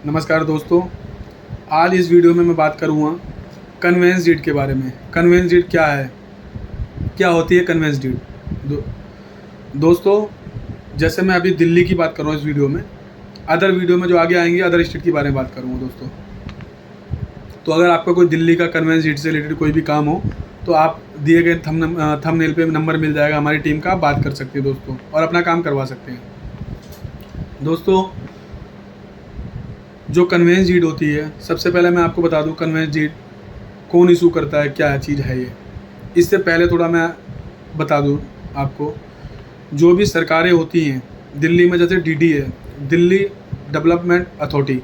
नमस्कार दोस्तों, आज इस वीडियो में मैं बात करूँगा कन्वेंस डीड के बारे में। कन्वेंस डीड क्या है, क्या होती है कन्वेंस डीड? दोस्तों, जैसे मैं अभी दिल्ली की बात कर रहा हूँ इस वीडियो में, अदर वीडियो में जो आगे आएंगे अदर स्टेट के बारे में बात करूँगा दोस्तों। तो अगर आपका कोई दिल्ली का कन्वेंस डीड से रिलेटेड कोई भी काम हो तो आप दिए गए थंबनेल पे नंबर मिल जाएगा हमारी टीम का, आप बात कर सकते हैं दोस्तों और अपना काम करवा सकते हैं। दोस्तों, जो कन्वेंस डीड होती है, सबसे पहले मैं आपको बता दूं कन्वेंस डीड कौन इशू करता है, क्या चीज़ है ये। इससे पहले थोड़ा मैं बता दूं आपको, जो भी सरकारें होती हैं दिल्ली में, जैसे डीडी है, दिल्ली डेवलपमेंट अथॉरिटी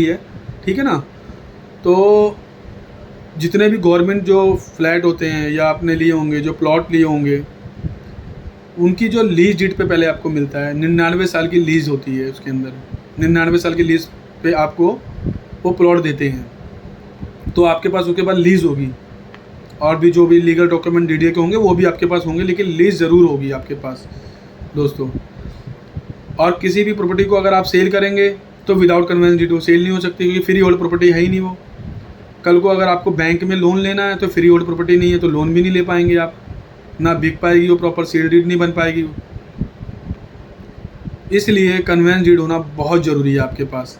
है, ठीक है ना। तो जितने भी गवर्नमेंट जो फ्लैट होते हैं या आपने लिए होंगे, जो प्लॉट लिए होंगे, उनकी जो लीज डीड पे पहले आपको मिलता है। 99 साल की लीज़ होती है, उसके अंदर 99 साल की लीज़ पे आपको वो प्लॉट देते हैं। तो आपके पास उसके बाद लीज़ होगी, और भी जो भी लीगल डॉक्यूमेंट डीडीए के होंगे वो भी आपके पास होंगे, लेकिन लीज़ ज़रूर होगी आपके पास दोस्तों। और किसी भी प्रॉपर्टी को अगर आप सेल करेंगे तो विदाउट कन्वेंस डीड वो सेल नहीं हो सकती, क्योंकि फ्री होल्ड प्रॉपर्टी है ही नहीं वो। कल को अगर आपको बैंक में लोन लेना है तो फ्री होल्ड प्रॉपर्टी नहीं है, तो लोन भी नहीं ले पाएंगे आप, ना बिक पाएगी वो, प्रॉपर सेल डीड नहीं बन पाएगी वो। इसलिए कन्वेंस डीड होना बहुत ज़रूरी है आपके पास।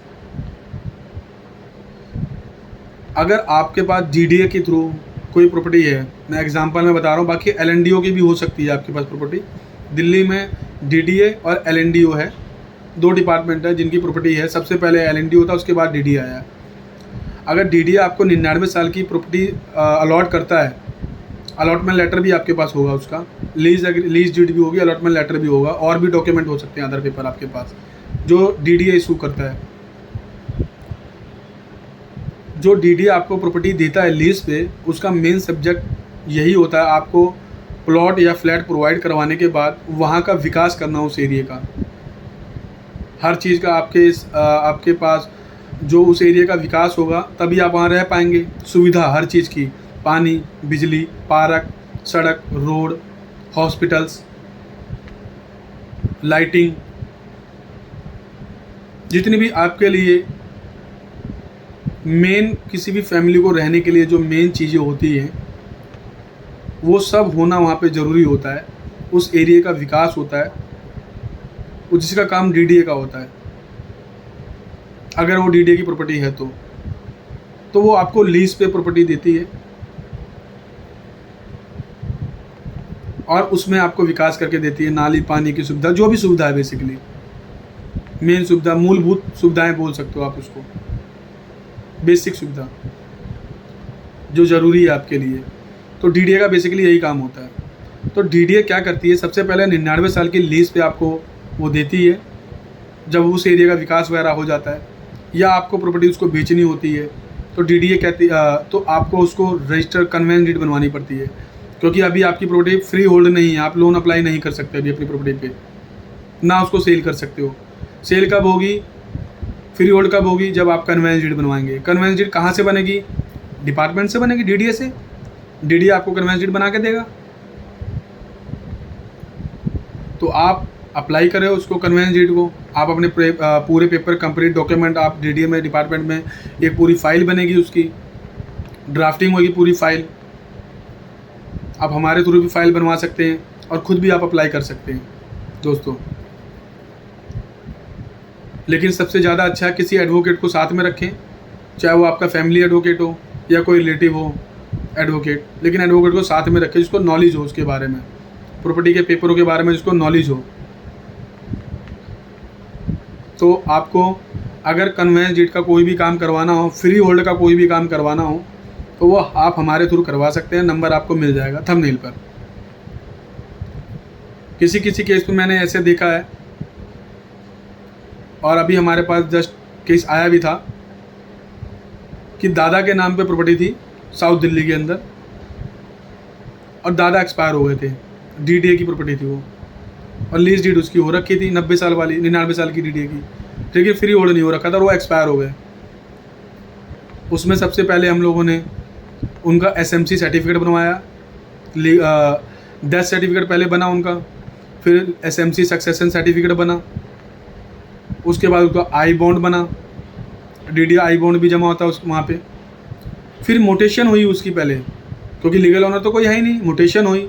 अगर आपके पास डीडीए के थ्रू कोई प्रॉपर्टी है, मैं एग्जांपल में बता रहा हूँ, बाकी एलएनडीओ की भी हो सकती है आपके पास प्रॉपर्टी। दिल्ली में डीडीए और एलएनडीओ है, दो डिपार्टमेंट है जिनकी प्रॉपर्टी है। सबसे पहले एलएनडीओ था, उसके बाद डीडीए आया। अगर डीडीए आपको 99 साल की प्रॉपर्टी अलॉट करता है, अलॉटमेंट लेटर भी आपके पास होगा, उसका लीज डीड भी होगी, अलॉटमेंट लेटर भी होगा, और भी डॉक्यूमेंट हो सकते हैं अदर पेपर आपके पास, जो डीडीए इशू करता है। जो डीडीए आपको प्रॉपर्टी देता है लीज पे, उसका मेन सब्जेक्ट यही होता है आपको प्लॉट या फ्लैट प्रोवाइड करवाने के बाद वहाँ का विकास करना, उस एरिया का हर चीज़ का आपके पास जो उस एरिया का विकास होगा तभी आप वहाँ रह पाएंगे। सुविधा हर चीज़ की, पानी, बिजली, पार्क, सड़क, रोड, हॉस्पिटल्स, लाइटिंग, जितनी भी आपके लिए मेन, किसी भी फैमिली को रहने के लिए जो मेन चीज़ें होती हैं, वो सब होना वहाँ पे ज़रूरी होता है। उस एरिया का विकास होता है, जिसका काम डीडीए का होता है। अगर वो डीडीए की प्रॉपर्टी है तो वो आपको लीज पे प्रॉपर्टी देती है, और उसमें आपको विकास करके देती है। नाली, पानी की सुविधा, जो भी सुविधा है, बेसिकली मेन सुविधा, मूलभूत सुविधाएं बोल सकते हो आप उसको, बेसिक सुविधा जो ज़रूरी है आपके लिए। तो डीडीए का बेसिकली यही काम होता है। तो डीडीए क्या करती है, सबसे पहले 99 साल की लीज पे आपको वो देती है। जब उस एरिया का विकास वगैरह हो जाता है या आपको प्रॉपर्टी उसको बेचनी होती है, तो डीडीए कहती तो आपको उसको रजिस्टर कन्वेंस डीड बनवानी पड़ती है, क्योंकि अभी आपकी प्रॉपर्टी फ्री होल्ड नहीं है, आप लोन अप्लाई नहीं कर सकते अभी अपनी प्रॉपर्टी पे, ना उसको सेल कर सकते हो। सेल कब होगी, फ्री होल्ड कब होगी, जब आप कन्वेंस डीड बनवाएंगे। कन्वेंस डीड कहाँ से बनेगी? डिपार्टमेंट से बनेगी, डीडीए से। डीडीए आपको कन्वेंस डीड बना के देगा, तो आप अप्लाई करें उसको, कन्वेंस डीड को। आप अपने पूरे पेपर, कंप्लीट डॉक्यूमेंट, आप डीडीए में, डिपार्टमेंट में एक पूरी फाइल बनेगी, उसकी ड्राफ्टिंग होगी पूरी फाइल। आप हमारे थ्रू भी फाइल बनवा सकते हैं और ख़ुद भी आप अप्लाई कर सकते हैं दोस्तों। लेकिन सबसे ज़्यादा अच्छा किसी एडवोकेट को साथ में रखें, चाहे वो आपका फैमिली एडवोकेट हो या कोई रिलेटिव हो एडवोकेट, लेकिन एडवोकेट को साथ में रखें जिसको नॉलेज हो उसके बारे में, प्रॉपर्टी के पेपरों के बारे में जिसको नॉलेज हो। तो आपको अगर कन्वेंस डीड का कोई भी काम करवाना हो, फ्री होल्ड का कोई भी काम करवाना हो, तो वो आप हमारे थ्रू करवा सकते हैं। नंबर आपको मिल जाएगा थंबनेल पर। किसी किसी केस में मैंने ऐसे देखा है, और अभी हमारे पास जस्ट केस आया भी था कि दादा के नाम पे प्रॉपर्टी थी साउथ दिल्ली के अंदर, और दादा एक्सपायर हो गए थे। डीडीए की प्रॉपर्टी थी वो, और लीज डीड उसकी हो रखी थी 90 साल वाली, 99 साल की डीडीए की, ठीक है, फ्री होल्ड नहीं हो रखा था, और वो एक्सपायर हो गए। उसमें सबसे पहले हम लोगों ने उनका एसएमसी सर्टिफिकेट बनवाया, डेथ सर्टिफिकेट पहले बना उनका, फिर एसएमसी सक्सेशन सर्टिफिकेट बना, उसके बाद उसका आई बॉन्ड बना, DD आई बॉन्ड भी जमा होता है उस वहाँ पे। फिर मोटेशन हुई उसकी पहले, क्योंकि लीगल ओनर तो कोई है ही नहीं, मोटेशन हुई।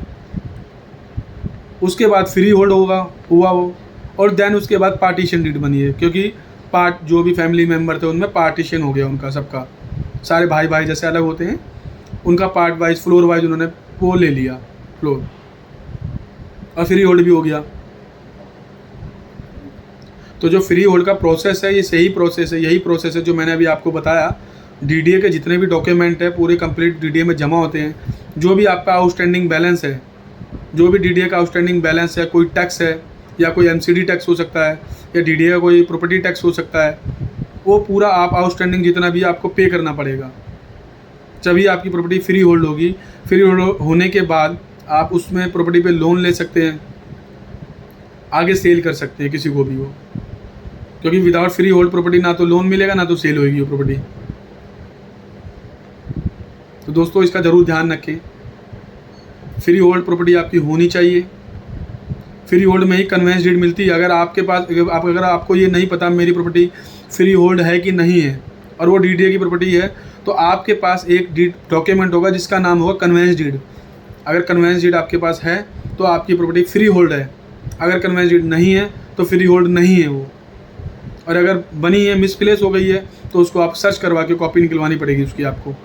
उसके बाद फ्री होल्ड हुआ वो, और देन उसके बाद पार्टीशन डीड बनी है, क्योंकि जो भी फैमिली मेम्बर थे उनमें पार्टीशन हो गया उनका सबका, सारे भाई भाई जैसे अलग होते हैं उनका पार्ट वाइज फ्लोर वाइज उन्होंने वो ले लिया फ्लोर, और फ्री होल्ड भी हो गया। तो जो फ्री होल्ड का प्रोसेस है ये सही प्रोसेस है, यही प्रोसेस है जो मैंने अभी आपको बताया। DDA के जितने भी डॉक्यूमेंट है पूरे कंप्लीट DDA में जमा होते हैं। जो भी आपका आउटस्टैंडिंग बैलेंस है, जो भी DDA का आउटस्टैंडिंग बैलेंस है, कोई टैक्स है या कोई MCD टैक्स हो सकता है या DDA का कोई प्रॉपर्टी टैक्स हो सकता है, वो पूरा आप आउटस्टैंडिंग जितना भी आपको पे करना पड़ेगा, तभी आपकी प्रॉपर्टी फ्री होल्ड होगी। फ्री होल्ड होने के बाद आप उसमें प्रॉपर्टी पे लोन ले सकते हैं, आगे सेल कर सकते हैं किसी को भी वो, क्योंकि विदाउट फ्री होल्ड प्रॉपर्टी ना तो लोन मिलेगा ना तो सेल होगी वो प्रॉपर्टी। तो दोस्तों इसका ज़रूर ध्यान रखें, फ्री होल्ड प्रॉपर्टी आपकी होनी चाहिए। फ्री होल्ड में ही कन्वेंस डीड मिलती है। अगर आपके पास अगर आपको ये नहीं पता मेरी प्रॉपर्टी फ्री होल्ड है कि नहीं है और वो DDA की प्रॉपर्टी है, तो आपके पास एक डीड डॉक्यूमेंट होगा जिसका नाम होगा कन्वेंस डीड। अगर कन्वेंस डीड आपके पास है तो आपकी प्रॉपर्टी फ्री होल्ड है, अगर कन्वेंस डीड नहीं है तो फ्री होल्ड नहीं है वो। और अगर बनी है, मिसप्लेस हो गई है, तो उसको आप सर्च करवा के कॉपी निकलवानी पड़ेगी उसकी आपको,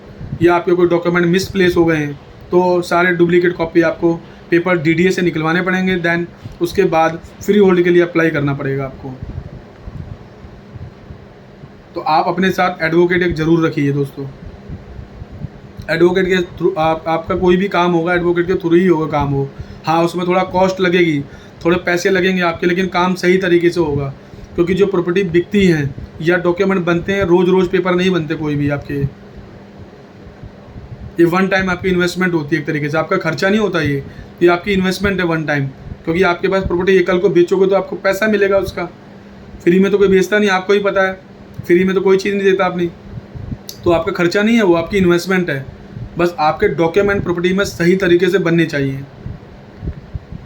या आपके कोई डॉक्यूमेंट मिसप्लेस हो गए हैं तो सारे डुप्लीकेट कॉपी आपको पेपर DDA से निकलवाने पड़ेंगे। देन उसके बाद फ्री होल्ड के लिए अप्लाई करना पड़ेगा आपको। तो आप अपने साथ एडवोकेट एक ज़रूर रखिए दोस्तों। एडवोकेट के थ्रू आपका कोई भी काम होगा एडवोकेट के थ्रू ही होगा काम हो। हाँ, उसमें थोड़ा कॉस्ट लगेगी, थोड़े पैसे लगेंगे आपके, लेकिन काम सही तरीके से होगा। क्योंकि जो प्रॉपर्टी बिकती हैं या डॉक्यूमेंट बनते हैं, रोज़ रोज़ पेपर नहीं बनते कोई भी आपके, ये वन टाइम आपकी इन्वेस्टमेंट होती है एक तरीके से, आपका खर्चा नहीं होता ये आपकी इन्वेस्टमेंट है वन टाइम। क्योंकि आपके पास प्रॉपर्टी ये कल को बेचोगे तो आपको पैसा मिलेगा उसका। फ्री में तो कोई बेचता नहीं, आपको ही पता है, फ्री में तो कोई चीज़ नहीं देता अपनी, तो आपका खर्चा नहीं है, वो आपकी इन्वेस्टमेंट है। बस आपके डॉक्यूमेंट प्रॉपर्टी में सही तरीके से बनने चाहिए।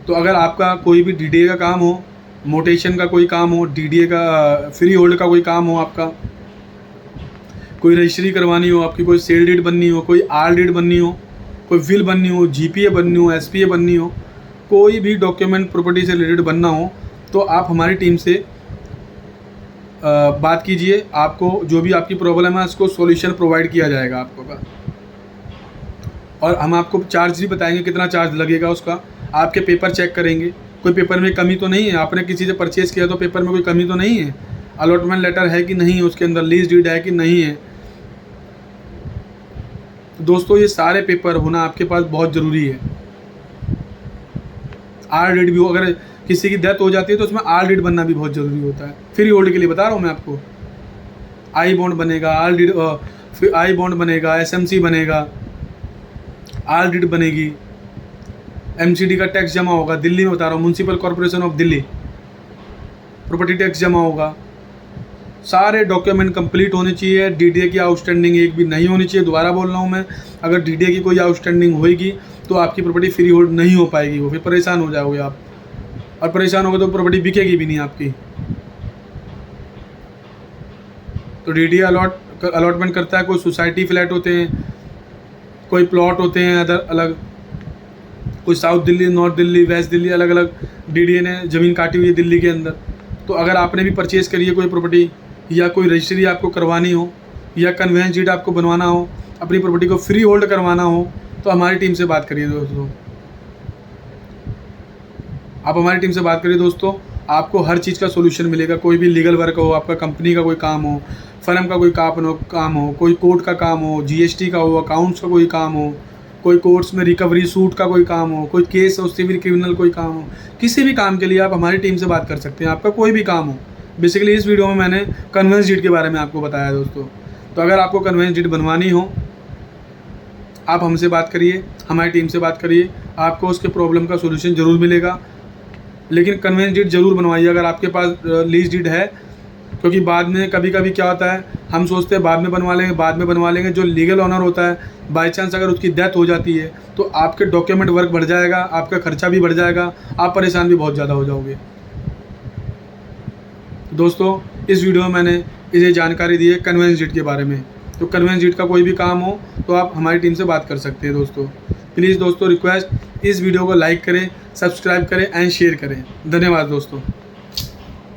तो अगर आपका कोई भी DDA का काम हो, मोटेशन का कोई काम हो, DDA का फ्री होल्ड का कोई काम हो, आपका कोई रजिस्ट्री करवानी हो, आपकी कोई सेल डीड बननी हो, कोई आर डीड बननी हो, कोई विल बननी हो, GPA बननी हो, SPA बननी हो, कोई भी डॉक्यूमेंट प्रॉपर्टी से रिलेटेड बनना हो, तो आप हमारी टीम से बात कीजिए। आपको जो भी आपकी प्रॉब्लम है उसको सॉल्यूशन प्रोवाइड किया जाएगा आपको का। और हम आपको चार्ज भी बताएंगे कितना चार्ज लगेगा उसका। आपके पेपर चेक करेंगे, कोई पेपर में कमी तो नहीं है, आपने किसी से परचेज़ किया तो पेपर में कोई कमी तो नहीं है, अलॉटमेंट लेटर है कि नहीं है उसके अंदर, लीज डीड है कि नहीं है। दोस्तों ये सारे पेपर होना आपके पास बहुत ज़रूरी है। आर डीड भी, अगर किसी की डेथ हो जाती है तो उसमें आर डीड बनना भी बहुत ज़रूरी होता है। फ्री होल्ड के लिए बता रहा हूँ मैं आपको। आई बॉन्ड बनेगा, आर डीड, फिर आई बॉन्ड बनेगा, SMC बनेगा, आर डीड बनेगी, MCD का टैक्स जमा होगा, दिल्ली में बता रहा हूँ, municipal corporation of Delhi, property tax जमा होगा। सारे डॉक्यूमेंट कंप्लीट होने चाहिए। DDA की आउटस्टैंडिंग एक भी नहीं होनी चाहिए। दोबारा बोल रहा हूँ मैं, अगर DDA की कोई आउटस्टैंडिंग होएगी तो आपकी प्रॉपर्टी फ्री होल्ड नहीं हो पाएगी, वो फिर परेशान हो जाओगे आप, और परेशान होगे तो प्रॉपर्टी बिकेगी भी नहीं आपकी। तो DDA अलॉटमेंट करता है, कोई सोसाइटी फ्लैट होते हैं, कोई प्लॉट होते हैं अदर अलग, कोई south Delhi, north Delhi, west Delhi, अलग अलग DDA ने ज़मीन काटी हुई है दिल्ली के अंदर। तो अगर आपने भी परचेज़ करी है कोई प्रॉपर्टी, या कोई रजिस्ट्री आपको करवानी हो, या कन्वेंस डीड आपको बनवाना हो, अपनी प्रॉपर्टी को फ्री होल्ड करवाना हो, तो हमारी टीम से बात करिए दोस्तों। आप हमारी टीम से बात करिए दोस्तों, आपको हर चीज़ का सोल्यूशन मिलेगा। कोई भी लीगल वर्क हो, आपका कंपनी का कोई काम हो, फर्म का कोई काम हो, कोई कोर्ट का काम हो, GST का हो, अकाउंट्स का कोई काम हो, कोई कोर्ट्स में रिकवरी सूट का कोई काम हो, कोई केस हो, सिविल क्रिमिनल कोई काम हो, किसी भी काम के लिए आप हमारी टीम से बात कर सकते हैं। आपका कोई भी काम हो। बेसिकली इस वीडियो में मैंने कन्वेंस डीड के बारे में आपको बताया दोस्तों। तो अगर आपको कन्वेंस डीड बनवानी हो, आप हमसे बात करिए, हमारी टीम से बात करिए, आपको उसके प्रॉब्लम का सोल्यूशन ज़रूर मिलेगा। लेकिन कन्वेंस डीड ज़रूर बनवाइए अगर आपके पास लीज डीड है, क्योंकि बाद में कभी कभी क्या होता है, हम सोचते हैं बाद में बनवा लेंगे, जो लीगल ऑनर होता है बाई चांस अगर उसकी डेथ हो जाती है तो आपके डॉक्यूमेंट वर्क बढ़ जाएगा, आपका खर्चा भी बढ़ जाएगा, आप परेशान भी बहुत ज़्यादा हो जाओगे। दोस्तों इस वीडियो में मैंने इसे जानकारी दी है कन्वेंस शीट के बारे में। तो कन्वेंस शीट का कोई भी काम हो तो आप हमारी टीम से बात कर सकते हैं दोस्तों। प्लीज़ दोस्तों रिक्वेस्ट, इस वीडियो को लाइक करें, सब्सक्राइब करें एंड शेयर करें। धन्यवाद दोस्तों।